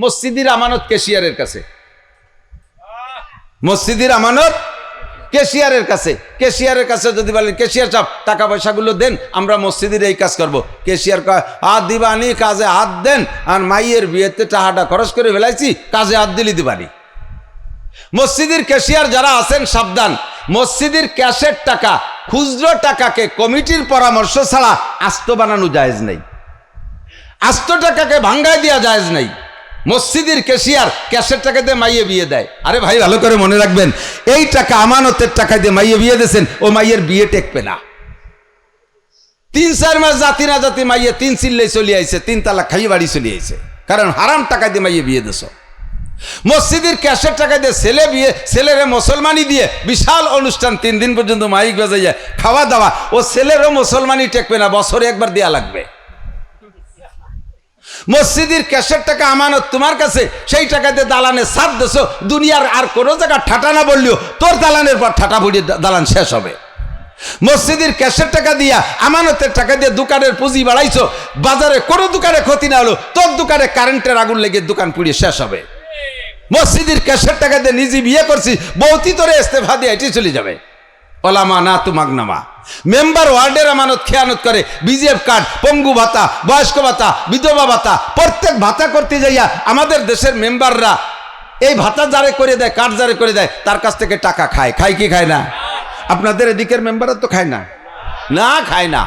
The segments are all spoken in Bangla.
মসজিদের আমানত ক্যাশিয়ারের কাছে, মসজিদের আমানত ক্যাশিয়ারের কাছে। ক্যাশিয়ারের কাছে যদি বলেন ক্যাশিয়ার সাহেব টাকা পয়সাগুলো দেন, আমরা মসজিদের এই কাজ করব, ক্যাশিয়ার কয় হাত দিবানি, কাজে হাত দেন, আর মাইয়ের বিয়েতে টাকাটা খরচ করে ফেলাইছি, কাজে হাত দিলি দিবানি। মসজিদের ক্যাশিয়ার যারা আছেন সাবধান, মসজিদের ক্যাশের টাকা, খুচরো টাকাকে কমিটির পরামর্শ ছাড়া আস্ত বানানো জায়েজ নেই, আস্ত টাকাকে ভাঙ্গায় দেওয়া জায়েজ নেই। মসজিদের ক্যাশিয়ার ক্যাশের টাকা দিয়ে মাইয়ে বিয়ে দেয়। আরে ভাই ভালো করে মনে রাখবেন, এই টাকা আমানতের টাকা দিয়ে মাইয়ে বিয়ে দিয়েছেন, ও মাইয়ের বিয়ে টেকবে না। 3-4 মাস জাতি না জাতি মাইয়ে 3 চিল্লাই চলে আইছে, 3 তালাক খাইয়ে বাড়ি চলে আইছে, কারণ হারাম টাকা দিয়ে মাইয়ে বিয়ে দিছ। মসজিদের ক্যাশের টাকা দিয়ে ছেলে বিয়ে, ছেলেরে মুসলমানি দিয়ে বিশাল অনুষ্ঠান, 3 দিন পর্যন্ত মাইক বাজাইয়া খাওয়া দাওয়া, ও ছেলেরও মুসলমানি টেকবে না, বছরে একবার দেয়া লাগবে। মসজিদের ক্যাশের টাকা আমানত তোমার কাছে, সেই টাকা দিয়ে দালানে ছাদ দেছো, দুনিয়ার আর কোনো জায়গা ঠাটা না বললেও তোর দালানের পর ঠাটা পড়িয়ে দালান শেষ হবে। মসজিদের ক্যাশের টাকা দিয়া, আমানতের টাকা দিয়ে দোকানের পুঁজি বাড়াইছো, বাজারে কোনো দোকানে ক্ষতি না হলো, তোর দোকানে কারেন্টের আগুন লেগে দোকান পুড়িয়ে শেষ হবে। মসজিদের ক্যাশের টাকা দিয়ে নিজে বিয়ে করছি, বউতি তোরে ইস্তেফা দিয়ে এটি চলে যাবে। ওলামা না তু মাগনামা। মেম্বার ওয়ার্ডের আমানত খেয়ানত করে, বিজিএফ কার্ড, পঙ্গু ভাতা, বয়স্ক ভাতা, বিধবা ভাতা, প্রত্যেক ভাতা করতে যাইয়া আমাদের দেশের মেম্বাররা এই ভাতা জারি করে দেয়, কার্ড জারি করে দেয়, তার কাছ থেকে টাকা খায়। খায় কি খায় না? আপনাদের এদিকের মেম্বাররা তো খায় না, না খায় না,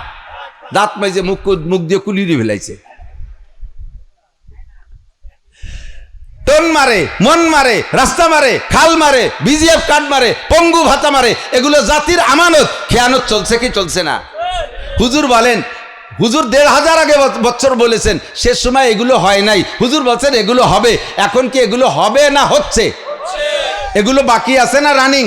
দাঁত মাইজে মুখ দিয়ে কুলিয়ে ফেলাইছে। টন মারে, মন মারে, রাস্তা মারে, খাল মারে, বিজিএফ কার্ড মারে, পঙ্গু ভাতা মারে, এগুলো জাতির আমানত। খেয়ানত চলছে কি চলছে না? হুজুর বলেন, হুজুর 1500 আগে বছর বলেছেন, শেষ সময় এগুলো হয় নাই, হুজুর বলছেন এগুলো হবে। এখন কি এগুলো হবে না হচ্ছে? এগুলো বাকি আছে না রানিং?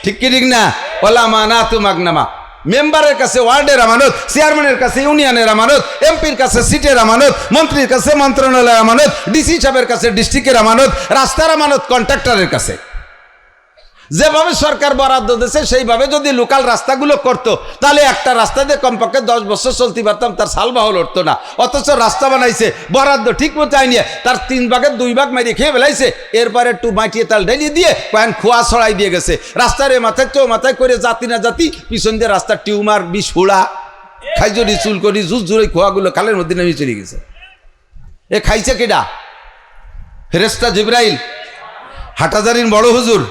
ঠিক কি ঠিক না? ওলামা না তু মাগনামা। মেম্বারের কাছে ওয়ার্ডের আমানত, চেয়ারম্যানের কাছে ইউনিয়নের আমানত, এমপির কাছে সিটের আমানত, মন্ত্রীর কাছে মন্ত্রণালয়ের আমানত, ডিসি সাহেবের কাছে ডিস্ট্রিক্টের আমানত, রাস্তার আমানত কন্ট্রাক্টরের কাছে। যেভাবে সরকার বরাদ্দ দিয়েছে সেইভাবে যদি লোকাল রাস্তাগুলো করতো, তাহলে একটা রাস্তা দিয়ে কমপক্ষে 10 বছর চলতে পারতাম, তার সালবাহল উঠতো না। অথচ রাস্তা বানাইছে, বরাদ্দ ঠিক মতো আইনি, তার 3 ভাগের 2 ভাগ মারিয়ে খেয়ে ফেলাইছে, এরপরে একটু মাটিয়ে তাল ঢেলিয়ে দিয়ে কয়েন খোয়া ছড়াই দিয়ে গেছে। রাস্তার এ মাথায় তো মাথায় করে জাতি না জাতি, পিছন দিয়ে রাস্তার টিউমার, বিষ হুড়া, খাইজরি চুল করি জুস জুড়ে খোয়াগুলো খালের মধ্যে নেমে চলে গেছে। এ খাইছে কেডা? ফেরেশতা জিবরাইল, হাটাজারির বড় হুজুর,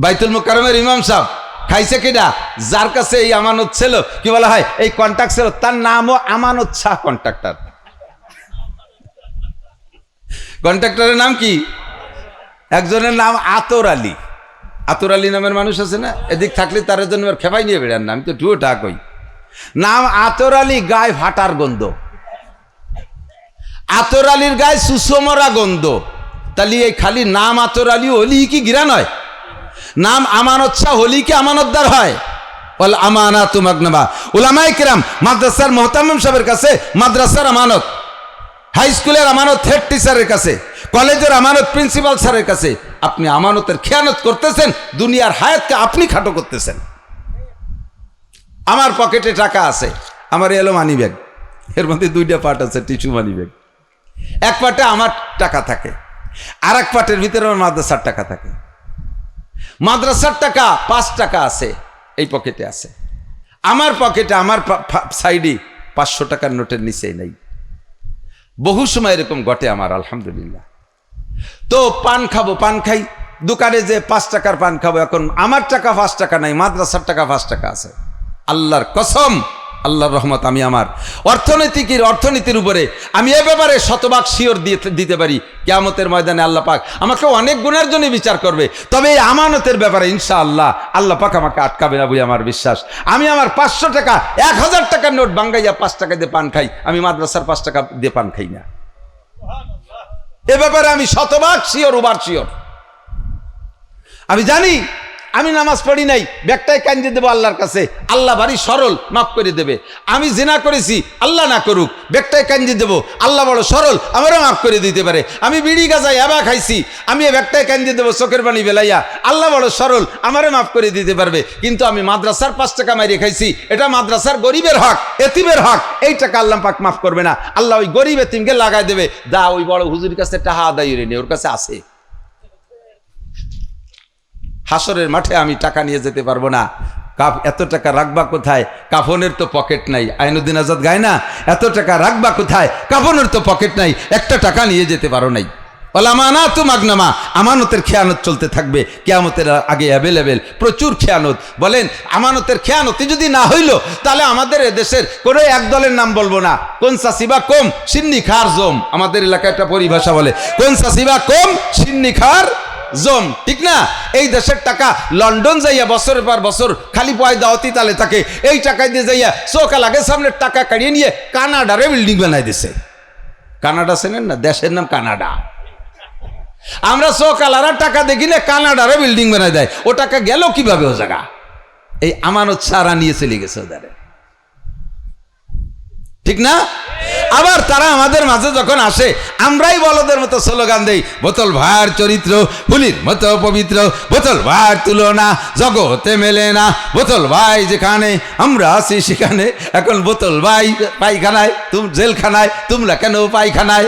বাইতুল মুকাররমের ইমাম সাহেব। খাইছে কেডা? যার কাছে এই আমানত ছিল, কি বলা হয়, এই কন্ট্রাক্ট ছিল, তার নামও আমানত শাহ কন্ট্রাক্টর। কন্ট্রাক্টরের নাম কি? একজনের নাম আতর আলী। আতর আলী নামের মানুষ আছে না, এদিক থাকলে তার জন্য খেপাই নিয়ে বেড়ার নাম তো টুয়োটা কই। নাম আতর আলী, গায়ে ফাটার গন্ধ। আতর আলীর গায়ে সুষমরা গন্ধ। তাহলে এই খালি নাম আতর আলী হলি কি গিরা নয়? নাম আমানত শাহ হলি কি আমানতদার হয়? ওয়াল আমানাতু মাগনামা। উলামায়ে কেরাম মাদ্রাসার মুহতামিম সাহেবের কাছে মাদ্রাসার আমানত, হাই স্কুলের আমানত হেড টিচারের কাছে, কলেজের আমানত প্রিন্সিপাল স্যারের কাছে। আপনি আমানতের খেয়ানত করতেছেন, দুনিয়ার হায়াতকে আপনি খাটো করতেছেন। আমার পকেটে টাকা আছে, আমার এলো মানি ব্যাগ, এর মধ্যে 2টা পার্ট আছে, টিস্যু মানি ব্যাগ। এক পার্টে আমার টাকা থাকে, আর এক পার্টের ভিতরে আমার মাদ্রাসার টাকা থাকে। মাদ্রাসার টাকা 5 টাকা আছে, এই পকেটে আছে। আমার পকেটে, আমার সাইডে 500 টাকার নোটের নিচে নেই। বহু সময় এরকম ঘটে আমার, আলহামদুলিল্লাহ। তো পান খাবো, পান খাই, দোকানে যে 5 টাকার পান খাবো, এখন আমার টাকা 5 টাকা নাই, মাদ্রাসার টাকা 5 টাকা আছে। আল্লাহর কসম, আল্লাহর রহমত, আমি আমার অর্থনীতির উপরে আমি এ ব্যাপারে শতভাগ শিওর দিতে পারি, কিয়ামতের ময়দানে আল্লাহ পাক আমাকে অনেক গুণের জন্য বিচার করবে। তবে এই আমানতের ব্যাপারে ইনশাআল্লাহ আল্লাহ পাক আমাকে আটকাবে না বলে আমার বিশ্বাস। আমি আমার 500 টাকা, 1000 টাকার নোট বাঙ্গাইয়া 5 টাকা দিয়ে পান খাই, আমি মাদ্রাসার 5 টাকা দিয়ে পান খাই না। এ ব্যাপারে আমি শতভাগ শিওর, ওভার শিওর। আমি জানি আমি নামাজ পড়ি নাই, ব্যাগটাই কাঞ্জে দেবো আল্লাহর কাছে, আল্লাহ ভারী সরল, মাফ করে দেবে। আমি জিনা করেছি, আল্লাহ না করুক, ব্যাগটাই কাঞ্জে দেবো, আল্লাহ বড় সরল, আমারও মাফ করে দিতে পারে। আমি বিড়ি গাঁজা ইয়াবা খাইছি, আমি ব্যাগটাই কাঞ্জে দেবো চোখের পানি বেলাইয়া, আল্লাহ বড় সরল, আমারও মাফ করে দিতে পারবে। কিন্তু আমি মাদ্রাসার 5 টাকা মারিয়ে খাইছি, এটা মাদ্রাসার গরিবের হক, এতিমের হক, এই টাকা আল্লাহ পাক মাফ করবে না, আল্লাহ ওই গরিব এতিমকে লাগাই দেবে। দা ওই বড় হুজুরের কাছে টাকা আদায় রে, ওর কাছে আছে। হাসরের মাঠে আমি টাকা নিয়ে যেতে পারবো না। এত টাকা রাখবা কোথায়? কাফনের তো পকেট নাই। আইনুদ্দিন আজাদ গায় না, এত টাকা রাখবা কোথায়? কাফনের তো পকেট নাই, একটা টাকা নিয়ে যেতে পারো নাই। আমানাতু মাগনামা, আমানতের খেয়ানত চলতে থাকবে কিয়ামতের আগে অ্যাভেলেবেল, প্রচুর খেয়ানত। বলেন আমানতের খেয়ানতি যদি না হইল, তাহলে আমাদের এদেশের কোনো এক দলের নাম বলবো না। কোন সাসিবা কম সিন্নি খার জম, আমাদের এলাকায় একটা পরিভাষা বলে, কোন সাসিবা কম সিন্নি খার জম, ঠিক না? এই দেশের টাকা লন্ডন যাইয়া বছরের পর বছর খালি পয় দাওয়াতি তালে থাকে, এই টাকায় দিয়ে যাইয়া চোখা লাগে সামনের টাকা কাড়িয়ে নিয়ে কানাডারে বিল্ডিং বানাই দিছে। কানাডা চেনেন না? দেশের নাম কানাডা। আমরা চোখালারা টাকা দেখি না, কানাডারে বিল্ডিং বানাই দেয়। ও টাকা গেল কিভাবে ও জায়গা? এই আমানত সারা নিয়ে চলে গেছে ওদের, ঠিক না? আবার তারা আমাদের মাঝে যখন আসে, আমরাই বলদের মতো স্লোগান দেই, বোতল ভাইয়ের চরিত্র ফুলির মতো পবিত্র, বোতল ভাইয়ের তুলনা জগতে মেলে না, বোতল ভাই যেখানে আমরা আছি সেখানে। এখন বোতল ভাই পায়খানায়, তুমি জেলখানায়, তোমরা কেন পায়খানায়?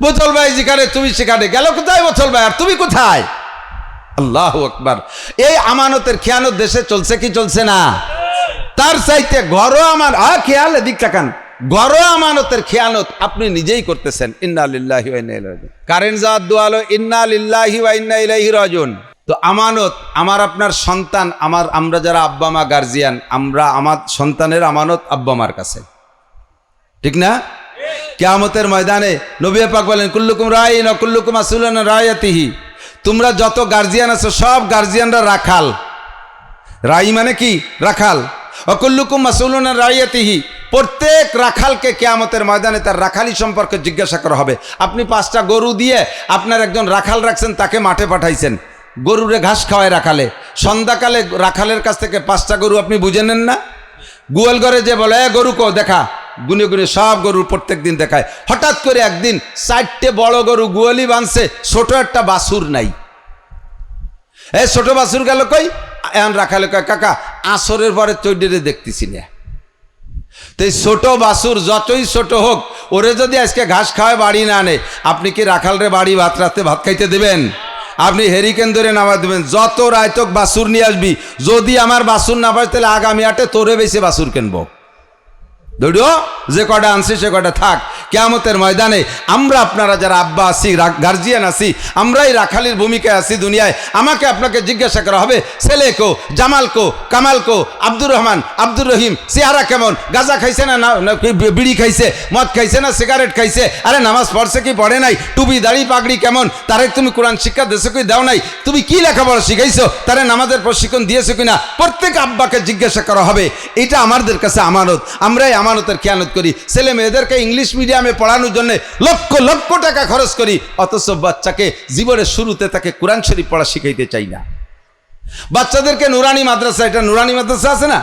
বোতল ভাই যেখানে তুমি সেখানে, গেল কোথায় বোতল ভাই? আর তুমি কোথায়? আল্লাহু আকবার। এই আমানতের খেয়ানত দেশে চলছে কি চলছে না? তার চাইতে ঘরোয়া আমার খেয়াল, এদিক তাকান, ঘরোয়া আমানতের খেয়ানত আপনি নিজেই করতেছেন। ইন্না লিল্লাহি ওয়া ইন্না ইলাইহি রাজিউন। কারেন্ট যাওয়ার দোয়া হলো ইন্না লিল্লাহি ওয়া ইন্না ইলাইহি রাজিউন। তো আমানত আমার আপনার সন্তান, আমরা যারা আব্বা মা গার্জিয়ান, আমার সন্তানের আমানত আব্বা মার কাছে, ঠিক না? কিয়ামতের ময়দানে নবী পাক বলেন কুল্লুকুম রাইন ওয়া কুল্লুকুম মাসউলুন আন রাইয়াতিহি। তোমরা যত গার্জিয়ান আছো সব গার্জিয়ানরা রাখাল। রাই মানে কি? রাখাল। অকুল্লুকুম মাসউলুন আন রাইয়াতিহি, প্রত্যেক রাখালকে কিয়ামতের ময়দানে তার রাখালি সম্পর্কে জিজ্ঞাসা করা হবে। আপনি 5টা গরু দিয়ে আপনার একজন রাখাল রাখছেন, তাকে মাঠে পাঠাইছেন, গরুরে ঘাস খাওয়ায় রাখালে। সন্ধ্যাকালে রাখালের কাছ থেকে 5টা গরু আপনি বুঝে নেন না? গোয়াল ঘরে যে বলে গরু কো দেখা, গুনে গুনে সব গরু প্রত্যেক দিন দেখায়। হঠাৎ করে একদিন 4টে বড় গরু গোয়ালি বাঁধছে, ছোট একটা বাছুর নাই। এই ছোট বাছুর গেল কই? এখন রাখালে কয় কাকা আসরের পরে চৈডেরে দেখতেছি না। তো এই ছোট বাছুর যতই ছোট হোক, ওরে যদি আজকে ঘাস খাওয়ায় বাড়ি না আনে, আপনি কি রাখালরে বাড়ি ভাত রাতে ভাত খাইতে দেবেন? আপনি হেরিকেন ধরে নামা দেবেন, যত রায়তক বাছুর নিয়ে আসবি, যদি আমার বাছুর না পাই তাহলে আগামী হাটে তোরে বেশি বাছুর কিনবো। দৌড়ো, যে কটা আনছি সে কটা থাক। কিয়ামতের ময়দানে আমরা আপনারা যারা আব্বা আছি, গার্জিয়ান আছি, আমরাই রাখালির ভূমিকায় আছি দুনিয়ায়। আমাকে আপনাকে জিজ্ঞাসা করা হবে, ছেলে কো, জামাল কো, কামাল কো, আব্দুর রহমান, আব্দুর রহিম, চেহারা কেমন, গাঁজা খাইছে না বিড়ি খাইছে, মদ খাইছে না সিগারেট খাইছে, আরে নামাজ পড়ছে কি পড়ে নাই, টুপি দাড়ি পাগড়ি কেমন, তারে তুমি কোরআন শিক্ষা দিয়েছো কি দাও নাই, তুমি কি লেখাপড়া শিখাইছো, তারে নামাজের প্রশিক্ষণ দিয়েছো কিনা, প্রত্যেক আব্বাকে জিজ্ঞাসা করা হবে। এটা আমাদের কাছে আমানত, আমরাই আমানতের খেয়ানত করি। ছেলে মেয়েদেরকে ইংলিশ মিডিয়ামে পড়ানোর জন্য লক্ষ লক্ষ টাকা খরচ করি, অথচ বাচ্চাকে জীবনের শুরুতে তাকে কোরআন শরীফ পড়া শিখাইতে চাই না। বাচ্চাদেরকে নুরানি মাদ্রাসা, এটা নুরানি মাদ্রাসা আছে না,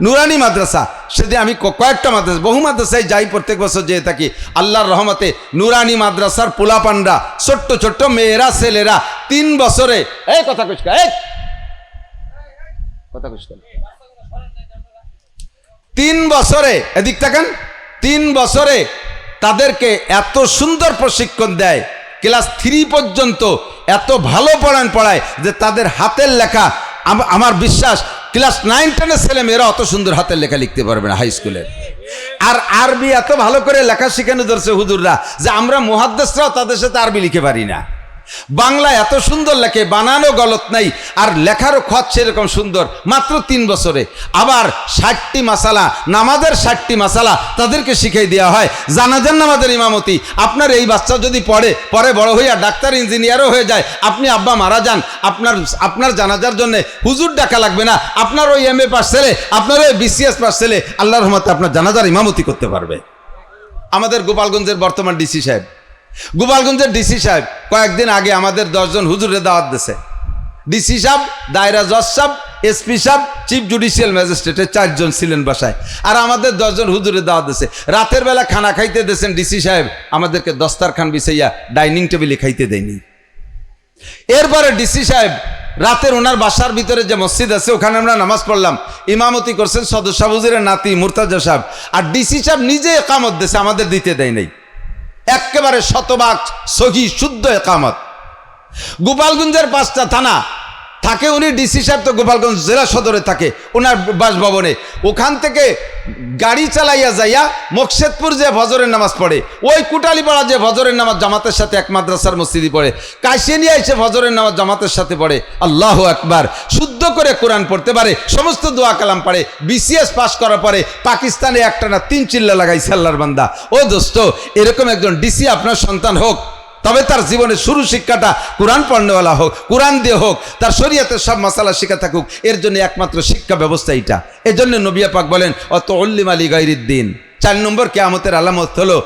নুরানি মাদ্রাসা, সেদিন আমি কয়েকটা মাদ্রাসা, বহু মাদ্রাসায় যাই, প্রত্যেক বছর যেয়ে থাকি। আল্লাহর রহমতে নুরানি মাদ্রাসার পোলাপানরা, ছোট্ট ছোট্ট মেয়েরা ছেলেরা 3 বছরে, এই কথা কুচকা, এই কথা কুচকা, 3 বছরে, এদিক তাকান, 3 বছরে তাদেরকে এত সুন্দর প্রশিক্ষণ দেয়, ক্লাস 3 পর্যন্ত এত ভালো পড়ায় যে তাদের হাতের লেখা, আমার বিশ্বাস ক্লাস 9-10 ছেলে মেয়েরা অত সুন্দর হাতের লেখা লিখতে পারবে না হাই স্কুলের। আর আরবি এত ভালো করে লেখা শিখানো ধরছে হুজুররা যে আমরা মুহাদ্দিসরাও তাদের সাথে আরবি লিখে পারি না। বাংলা এত সুন্দর লেখে, বানানো গলত নাই, আর লেখারও খত সেরকম সুন্দর, মাত্র 3 বছরে। আবার 60টি মাসালা, নামাজের 60টি মাসালা তাদেরকে শিখাই দেওয়া হয়। জানাজার নামাজের ইমামতি, আপনার এই বাচ্চা যদি পরে বড় হইয়া ডাক্তার ইঞ্জিনিয়ারও হয়ে যায়, আপনি আব্বা মারা যান, আপনার জানাজার জন্য হুজুর ডাকা লাগবে না, আপনার ওই MA পাস ছেলে, আপনার ওই BCS পাস ছেলে আল্লাহর রহমতে আপনার জানাজার ইমামতি করতে পারবে। আমাদের গোপালগঞ্জের বর্তমান DC সাহেব গোপালগঞ্জের ডিসি সাহেব কয়েকদিন আগে আমাদের 10 জন হুজুরে দাওয়াত দিয়েছে। ডিসি সাহেব, দায়রা জজ সাহেব, এসপি সাহেব, চিফ জুডিশিয়াল ম্যাজিস্ট্রেটের 4 জন ছিলেন বাসায়, আর আমাদের 10 জন হুজুরে দাওয়াত দিয়েছে। রাতের বেলা খানা খাইতে দিয়েছেন ডিসি সাহেব, আমাদেরকে দস্তারখান বিছাইয়া ডাইনিং টেবিলে খাইতে দেয়নি। এরপরে ডিসি সাহেব রাতের ওনার বাসার ভিতরে যে মসজিদ আছে ওখানে আমরা নামাজ পড়লাম, ইমামতি করছেন সদস্য হুজুরের নাতি মুর্তাজা সাহেব, আর ডিসি সাহেব নিজে একামত দিয়েছে, আমাদের দিতে দেয় নাই। একেবারে শতভাগ সহি শুদ্ধ একামত। গোপালগঞ্জের 5টা থানা থাকে, উনি ডিসি সাহেব তো গোপালগঞ্জ জেলা সদরে থাকে ওনার বাসভবনে, ওখান থেকে গাড়ি চালাইয়া যাইয়া মোকশেদপুর যে ফজরের নামাজ পড়ে, ওই কুটালিপাড়া যে ফজরের নামাজ জামাতের সাথে এক মাদ্রাসার মসজিদে পড়ে, কাশিয়ানিয়া এসে ফজরের নামাজ জামাতের সাথে পড়ে, আল্লাহু আকবার, শুদ্ধ করে কোরআন পড়তে পারে, সমস্ত দোয়া কালাম পারে, বিসিএস পাস করার পরে পাকিস্তানে একটানা 3 চিল্লা লাগাইছে আল্লাহর বান্দা। ও দোস্ত, এরকম একজন ডিসি আপনার সন্তান হোক, তবে তার জীবনের শুরু শিক্ষাটা কোরআন পড়নেওয়ালা হোক, কোরআন দিয়ে হোক, তার শরীয়তের সব মাসালা শিখা থাকুক, এর জন্য একমাত্র শিক্ষা ব্যবস্থা এইটা। এর জন্য নবী পাক বলেন অত উল্লিম আলী গাইরিদ্দিন। 4 নম্বর কিয়ামতের আলামত হলো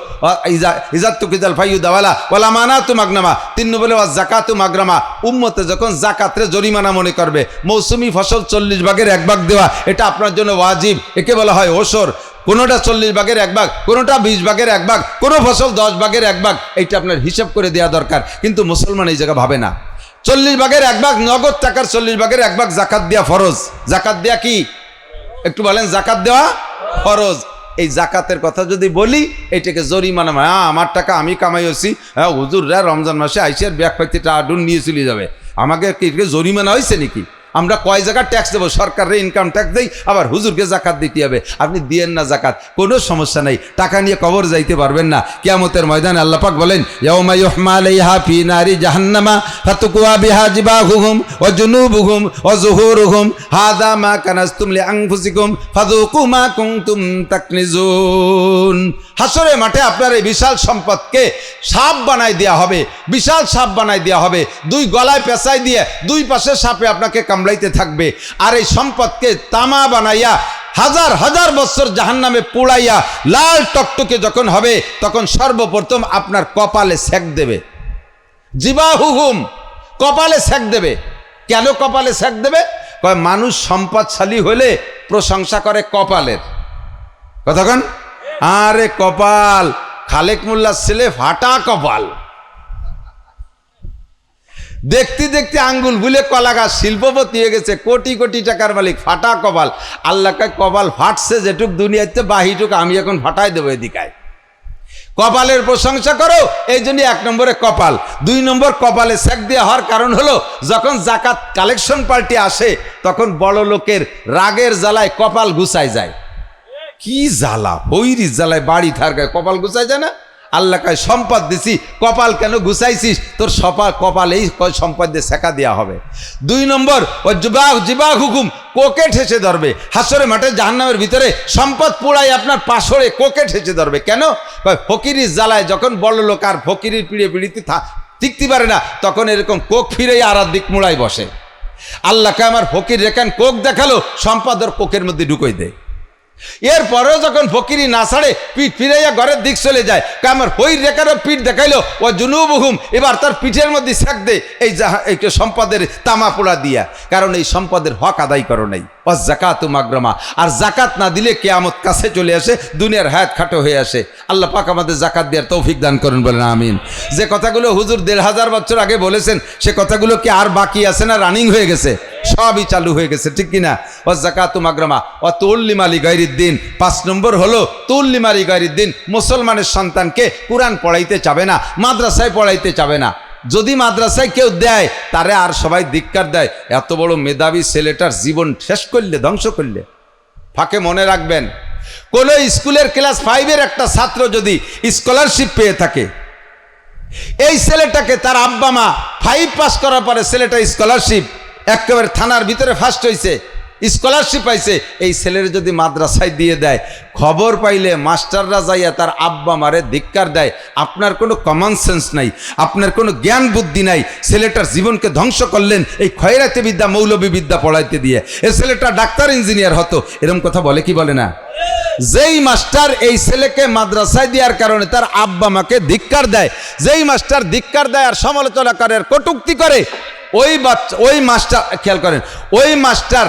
ইজাতুকিদাল ফাইয়ুদাওয়ালা ওয়ালা মানাতু মাগনামা। 3 নম্বরে ওয়া যাকাতু মাগরামা। উম্মতে যখন যাকাতরে জরিমানা মনে করবে, মৌসুমি ফসল 40 ভাগের 1 ভাগ দেওয়া এটা আপনার জন্য ওয়াজিব, একে বলা হয় ওসর। কোনোটা 40 ভাগের 1 ভাগ, কোনোটা 20 ভাগের 1 ভাগ, কোনো ফসল 10 ভাগের 1 ভাগ, এইটা আপনার হিসাব করে দেওয়া দরকার। কিন্তু মুসলমান এই জায়গা ভাবে না। 40 ভাগের 1 ভাগ নগদ টাকার 40 ভাগের 1 ভাগ জাকাত দেওয়া ফরজ। জাকাত দেওয়া কি একটু বলেন? জাকাত দেওয়া ফরজ। এই জাকাতের কথা যদি বলি এটাকে জরিমানা, আমার টাকা আমি কামাইছি, হ্যাঁ হুজুররা রমজান মাসে আইসিয়ার ব্যাগ পাইতে আডুন নিয়ে চলে যাবে, আমাকে কি জরিমানা হয়েছে নাকি? আমরা কয় জায়গায় ট্যাক্স দেবো? সরকারের ইনকাম ট্যাক্স দেই, আবার হুজুরকে জাকাত দিতে হবে। আপনি দিয়েন না জাকাত, কোনো সমস্যা নেই, টাকা নিয়ে কবর যাইতে পারবেন না। কিয়ামতের ময়দানে আল্লাহ পাক বলেন ইয়াউমা ইউহমা আলাইহা ফি নারি জাহান্নামা ফাতুকওয়া বিহা জিবাহুহুম ওয়া জুনুবুহুম ওয়া যুহুরুহুম হাযা মা কানাসতুম লিআনফুসিকুম ফাযুকু মা কুনতুম তাকনিজুন। হাসরের মাঠে আপনার এই বিশাল সম্পদকে সাপ বানাই দেওয়া হবে, বিশাল সাপ বানাই দেওয়া হবে, 2 গলায় পেঁচাই দিয়ে 2 পাশে সাপে আপনাকে কামড়াইতে থাকবে। আর এই সম্পদকে তামা বানাইয়া হাজার হাজার বছর জাহান্নামে পোড়াইয়া লাল টকটকে যখন হবে, তখন সর্বপ্রথম আপনার কপালে সেক দেবে। জিবাহুহুম, কপালে সেক দেবে। কেন কপালে সেক দেবে? কয় মানুষ সম্পদশালী হলে প্রশংসা করে কপালের। কতক্ষণ? আরে কপাল, খালেক মোল্লার ছেলে ফাটা কপাল, দেখতে দেখতে আঙ্গুল ভুলে কলা গাছ শিল্পপতি হয়ে গেছে, কোটি কোটি টাকার মালিক, ফাটা কপাল। আল্লাহ কয় কপাল ফাটছে যেটুক দুনিয়াতে, বাহিটুক আমি এখন ফাটাই দেবো এদিকায়। কপালের প্রশংসা করো, এই জন্য 1 নম্বরে কপাল। 2 নম্বর কপালে সেক দেওয়া হওয়ার কারণ হলো যখন জাকাত কালেকশন পার্টি আসে তখন বড় লোকের রাগের জ্বালায় কপাল গুছাই যায়। কি জ্বালা, হইরি জ্বালায় বাড়ি থাকায় কপাল গুছাই যায় না? আল্লাহ কয় সম্পদ দিছি, কপাল কেন গুছাইছিস? তোর কপালেই সম্পদ দিয়ে শেখা দেওয়া হবে। 2 নম্বর ও জিবাহ হুকুম, কোকে ঠেসে ধরবে। হাসরে মাঠে জাহান্নামের ভিতরে সম্পদ পোড়াই আপনার পাশরে কোকে ঠেসে ধরবে। কেন? ফকিরির জ্বালায় যখন বড় লোক আর ফকিরির পিড়ে পিড়িতে টিকতে পারে না, তখন এরকম কোক ফিরে আর দিক মুড়াই বসে। আল্লাহকে আমার ফকির রেখান কোক দেখালো, সম্পদ ওর কোকের মধ্যে ঢুকোই দেয়। এরপরেও যখন ফকিরি না ছাড়ে, পিঠ ফিরাইয়া ঘরের দিক চলে যায়, আমার হই রেখারও পিঠ দেখাইলো ও জুনুবহুম, এবার তার পিঠের মধ্যে সেক দে এই সম্পদের তামা পোড়া দিয়া, কারণ এই সম্পদের হক আদায় করো নাই। ও জাকাতু মাগরামা, আর জাকাত না দিলে কিয়ামত কাছে চলে আসে, দুনিয়ার হায়াত খাটো হয়ে আসে। আল্লাহ পাক আমাদের জাকাত দেওয়ার তৌফিক দান করুন, বলেন আমিন। যে কথাগুলো হুজুর 1500 বছর আগে বলেছেন, সে কথাগুলো কি আর বাকি আছে না রানিং হয়ে গেছে? সবই চালু হয়ে গেছে, ঠিক কিনা? ও জাকাতু মাগরামা ও তুল্লিম আলী গাইরিদ্দিন। 5 নম্বর হলো তুল্লিম আলী গাইরিদ্দিন, মুসলমানের সন্তানকে কোরআন পড়াইতে চাবে না, মাদ্রাসায় পড়াইতে চাবে না। যদি মাদ্রাসায় কেউ দেয় তারে আর সবাই ধিক্কার দেয়, এত বড় মেধাবী ছেলেটার জীবন শেষ করলে, ধ্বংস করলে। ফাঁকে মনে রাখবেন, কোন স্কুলের ক্লাস 5-এর একটা ছাত্র যদি স্কলারশিপ পেয়ে থাকে, এই ছেলেটাকে তার আব্বা মা 5 পাস করার পরে ছেলেটা স্কলারশিপ একেবারে থানার ভিতরে ফার্স্ট হয়েছে, স্কলারশিপ পাইছে, এই ছেলের যদি মাদ্রাসায় দিয়ে দেয়, খবর পাইলে মাস্টাররা যাইয়া তার আব্বা মারে ধিক্কার দেয়। আপনার কোনো কমন সেন্স নাই, আপনার কোনো জ্ঞান বুদ্ধি নাই, ছেলেটার জীবনকে ধ্বংস করলেন এই খয়রাতে বিদ্যা মৌলবী বিদ্যা পড়াইতে দিয়ে। এই ছেলেটা ডাক্তার ইঞ্জিনিয়ার হতো, এরকম কথা বলে কি বলে না? যেই মাস্টার এই ছেলেকে মাদ্রাসায় দেওয়ার কারণে তার আব্বা মাকে ধিক্কার দেয়, যেই মাস্টার ধিক্কার দেয় আর সমালোচনা করে আর কটূক্তি করে, ওই মাস্টার খেয়াল করেন, ওই মাস্টার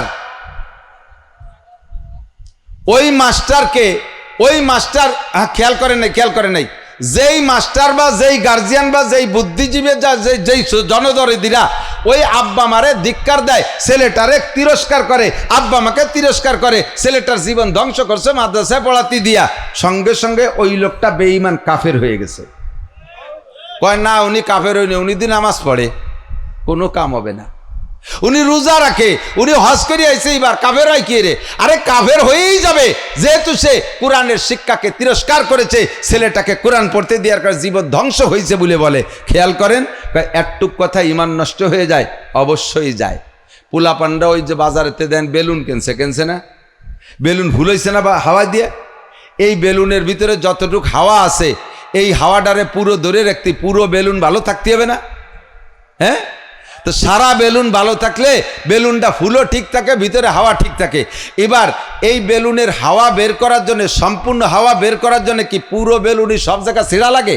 খেয়াল করেন নাই, যেই মাস্টার বা যেই গার্জিয়ান বা যেই বুদ্ধিজীবী যেই জনদরদিরা ওই আব্বা মারে ধিক্কার দেয়, ছেলেটারে তিরস্কার করে, আব্বা মাকে তিরস্কার করে, ছেলেটার জীবন ধ্বংস করছে মাদ্রাসায় পড়াতে দিয়া, সঙ্গে সঙ্গে ওই লোকটা বেঈমান কাফের হয়ে গেছে। কয় না, উনি কাফের হয়নি, উনি দিন নামাজ পড়ে, কোনো কাম হবে না। উনি রোজা রাখে, উনি হজ করে আইছে, এবার কাফের হয় কি রে? আরে কাফের হয়েই যাবে, যেহেতু সে কোরআনের শিক্ষাকে তিরস্কার করেছে, ছেলেটাকে কোরআন পড়তে দেওয়ার কারণে জীবন ধ্বংস হয়েছে বলে বলে। খেয়াল করেন, একটুক কথা ইমান নষ্ট হয়ে যায়, অবশ্যই যায়। পোলা পান্ডা ওই যে বাজারেতে দেন বেলুন কেনছে না, বেলুন ভুল হয়েছে না বা হাওয়া দিয়ে, এই বেলুনের ভিতরে যতটুক হাওয়া আছে এই হাওয়াটারে পুরো ধরে রাখতে পুরো বেলুন ভালো থাকতে হবে না? হ্যাঁ, তো সারা বেলুন ভালো থাকলে বেলুনটা ফুলও ঠিক থাকে, ভিতরে হাওয়া ঠিক থাকে। এবার এই বেলুনের হাওয়া বের করার জন্য, সম্পূর্ণ হাওয়া বের করার জন্য কি পুরো বেলুনই সব জায়গায় ছিঁড়া লাগে?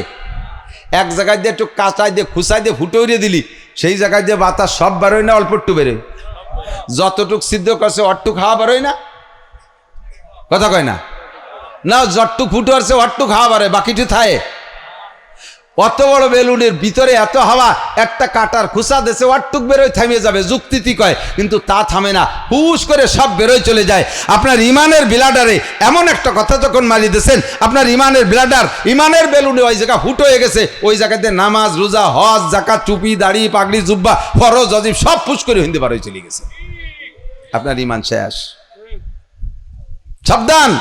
এক জায়গায় দিয়ে একটু কাঁচাই দিয়ে খুসাই দিয়ে ফুটো উড়িয়ে দিলি, সেই জায়গায় দিয়ে বাতাস সব বেরোয় না অল্প একটু বেরোয়? যতটুক সিদ্ধ করছে অট্টুক হাওয়া বেরোয় না? কথা কয় না? না, যতটুক ফুটো আসছে অট্টুক হাওয়া বেরোয়, বাকিটি থায়। অত বড় বেলুনের ভিতরে এত হাওয়া, একটা কাটার খুসা দেশে অট্টুক বেরোয় থামিয়ে যাবে, যুক্তিতি কয়, কিন্তু তা থামে না, হুশ করে সব বেরোয় চলে যায়। আপনার ইমানের ব্লাডারে এমন একটা কথা যখন মারি দিয়েছেন, আপনার ইমানের ব্লাডার, ইমানের বেলুনে ওই জায়গা ফুটো হয়ে গেছে, ওই জায়গাতে নামাজ রোজা হজ জাকাত টুপি দাড়ি পাগড়ি জুব্বা ফরজ অজিব সব ফুস করে হিন্দি বার হয়ে চলে গেছে, আপনার ইমান শেষ। সাবধান,